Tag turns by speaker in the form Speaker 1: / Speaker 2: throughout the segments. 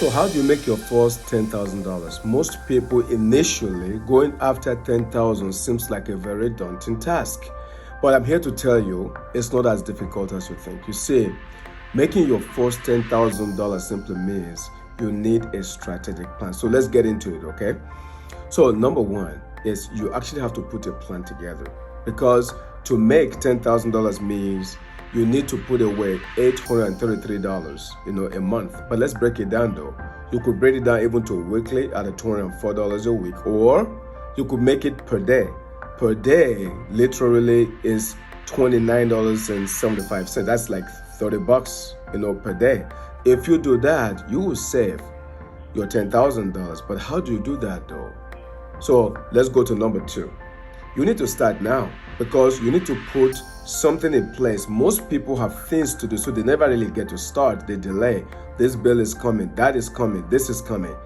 Speaker 1: So how do you make your first $10,000? Most people initially going after 10,000 seems like a very daunting task. But I'm here to tell you it's not as difficult as you think. You see, making your first $10,000 simply means you need a strategic plan. So let's get into it, okay? So number one is you actually have to put a plan together, because to make $10,000 means you need to put away $833, a month. But let's break it down though. You could break it down even to weekly at $204 a week, or you could make it per day. Per day literally is $29.75. That's like $30, per day. If you do that, you will save your $10,000. But how do you do that though? So let's go to number two. You need to start now, because you need to put something in place. Most people have things to do, so they never really get to start. They delay. This bill is coming, that is coming, this is coming.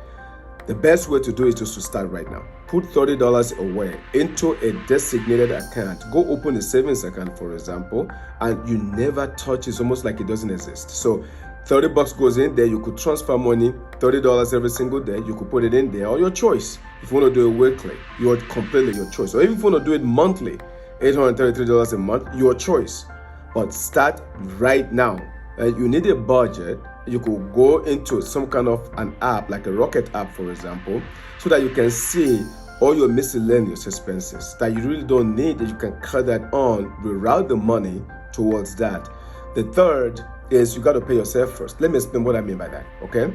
Speaker 1: The best way to do it is to start right now. Put $30 away into a designated account. Go open a savings account, for example, and you never touch it. It's almost like it doesn't exist. So $30 goes in there. You could transfer money, $30 every single day. You could put it in there, or your choice. If you want to do it weekly, you're completely your choice. Or even if you want to do it monthly, $833 a month, your choice. But start right now. You need a budget. You could go into some kind of an app, like a Rocket app, for example, so that you can see all your miscellaneous expenses that you really don't need, that you can cut that on, reroute the money towards that. The third is you got to pay yourself first. Let me explain what I mean by that, okay?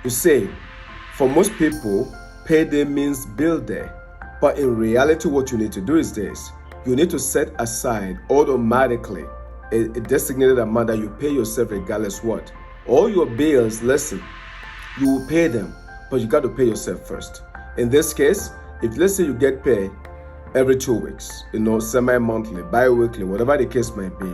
Speaker 1: You see, for most people, payday means bill day. But in reality, what you need to do is this. You need to set aside automatically a designated amount that you pay yourself regardless what. All your bills, listen, you will pay them, but you got to pay yourself first. In this case, if let's say you get paid every 2 weeks, semi-monthly, bi-weekly, whatever the case might be,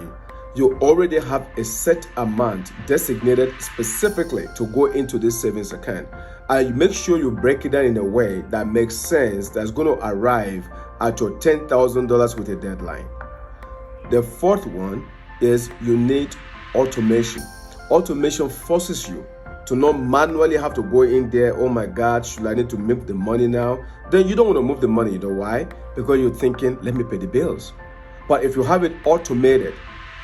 Speaker 1: you already have a set amount designated specifically to go into this savings account. And you make sure you break it down in a way that makes sense, that's going to arrive at your $10,000 with a deadline. The fourth one is you need automation. Automation forces you to not manually have to go in there. Oh my God, should I need to move the money now? Then you don't want to move the money. You know why? Because you're thinking, let me pay the bills. But if you have it automated,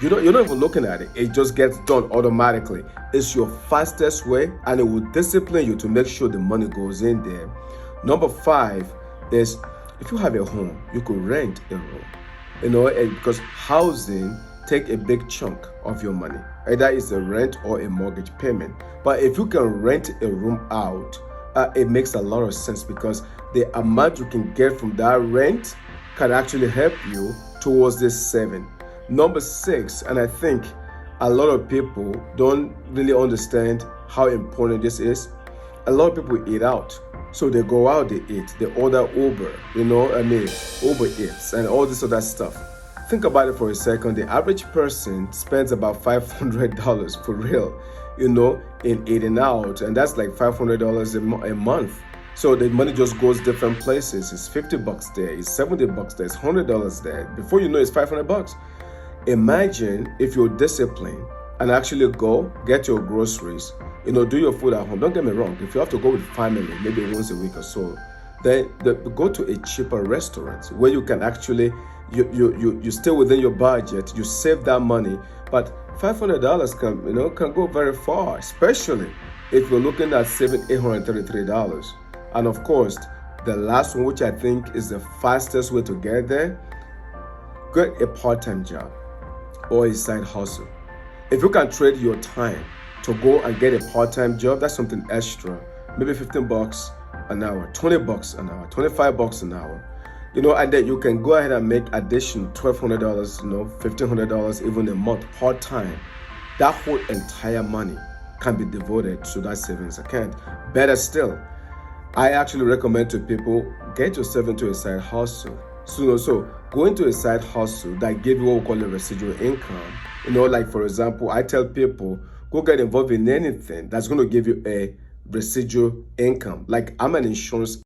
Speaker 1: you're not even looking at it. It just gets done automatically. It's your fastest way, and it will discipline you to make sure the money goes in there. Number five is if you have a home, you could rent a room. Because housing take a big chunk of your money. Either it's a rent or a mortgage payment. But if you can rent a room out, it makes a lot of sense, because the amount you can get from that rent can actually help you towards this saving. Number six, and I think a lot of people don't really understand how important this is. A lot of people eat out. So they go out, they eat, they order Uber, Uber Eats and all this other stuff. Think about it for a second. The average person spends about $500 for real, in eating out, and that's like $500 a month. So the money just goes different places. It's $50 there, it's $70 there, it's $100 there. Before you know, it's $500. Imagine if you're disciplined and actually go get your groceries, do your food at home. Don't get me wrong. If you have to go with family, maybe once a week or so, then go to a cheaper restaurant where you can actually, you stay within your budget, you save that money. But $500 can go very far, especially if you're looking at saving $833. And of course, the last one, which I think is the fastest way to get there, get a part-time job or a side hustle. If you can trade your time to go and get a part-time job, that's something extra. Maybe $15 an hour, $20 an hour, $25 an hour. And then you can go ahead and make additional $1,200, $1,500 even a month part-time. That whole entire money can be devoted to that savings account. Better still, I actually recommend to people, get yourself into a side hustle. So go into a side hustle that give you what we call a residual income. Like for example, I tell people, go get involved in anything that's going to give you a residual income. Like I'm an insurance